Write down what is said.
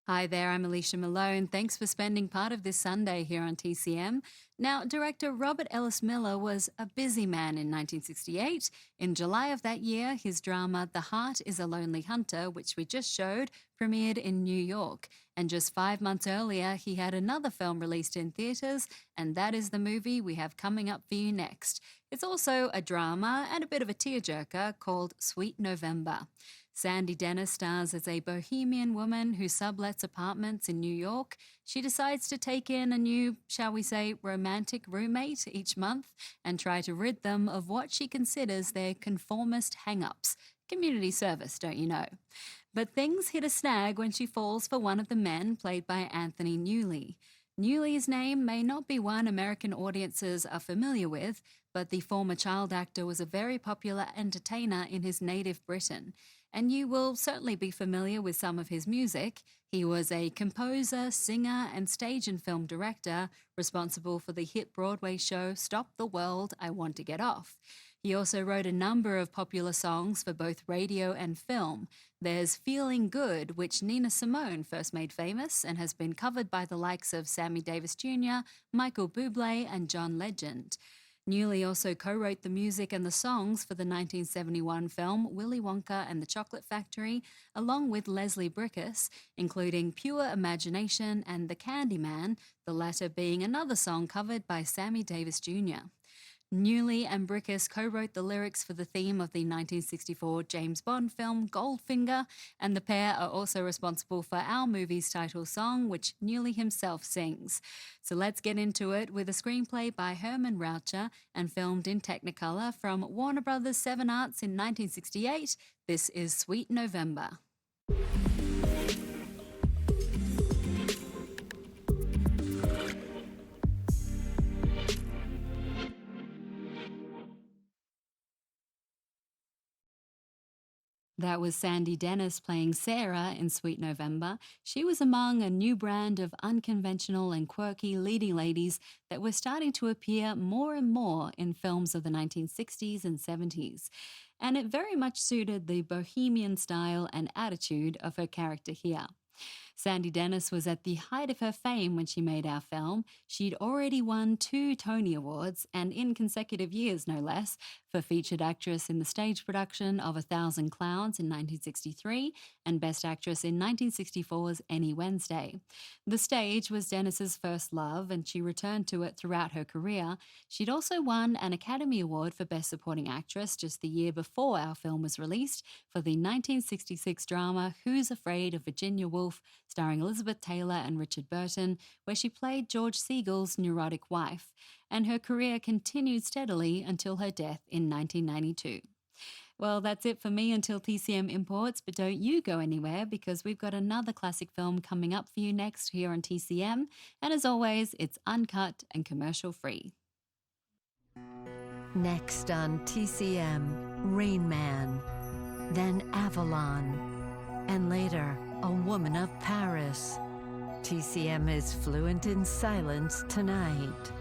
Hi there, I'm Alicia Malone. Thanks for spending part of this Sunday here on TCM. Now, director Robert Ellis Miller was a busy man in 1968. In July of that year, his drama The Heart is a Lonely Hunter, which we just showed, premiered in New York. And just 5 months earlier, he had another film released in theatres, and that is the movie we have coming up for you next. It's also a drama and a bit of a tearjerker called Sweet November. Sandy Dennis stars as a bohemian woman who sublets apartments in New York. She decides to take in a new, shall we say, romantic roommate each month and try to rid them of what she considers their conformist hang-ups. Community service, don't you know? But things hit a snag when she falls for one of the men played by Anthony Newley. Newley's name may not be one American audiences are familiar with, but the former child actor was a very popular entertainer in his native Britain. And you will certainly be familiar with some of his music. He was a composer, singer, and stage and film director responsible for the hit Broadway show Stop the World, I Want to Get Off. He also wrote a number of popular songs for both radio and film. There's Feeling Good, which Nina Simone first made famous and has been covered by the likes of Sammy Davis Jr., Michael Bublé, and John Legend. Newley also co-wrote the music and the songs for the 1971 film Willy Wonka and the Chocolate Factory, along with Leslie Bricusse, including Pure Imagination and The Candyman, the latter being another song covered by Sammy Davis Jr. Newley and Bricusse co-wrote the lyrics for the theme of the 1964 James Bond film Goldfinger, and the pair are also responsible for our movie's title song, which Newley himself sings. So let's get into it with a screenplay by Herman Raucher and filmed in Technicolor from Warner Brothers 7 Arts in 1968. This is Sweet November. That was Sandy Dennis playing Sarah in Sweet November. She was among a new brand of unconventional and quirky leading ladies that were starting to appear more and more in films of the 1960s and 70s. And it very much suited the bohemian style and attitude of her character here. Sandy Dennis was at the height of her fame when she made our film. She'd already won 2 Tony Awards, and in consecutive years no less, for Featured Actress in the stage production of 1,000 Clowns in 1963 and Best Actress in 1964's Any Wednesday. The stage was Dennis's first love, and she returned to it throughout her career. She'd also won an Academy Award for Best Supporting Actress just the year before our film was released for the 1966 drama Who's Afraid of Virginia Woolf, starring Elizabeth Taylor and Richard Burton, where she played George Segal's neurotic wife, and her career continued steadily until her death in 1992. Well, that's it for me until TCM imports, but don't you go anywhere because we've got another classic film coming up for you next here on TCM, and as always, it's uncut and commercial-free. Next on TCM, Rain Man, then Avalon, and later, A Woman of Paris. TCM is fluent in silence tonight.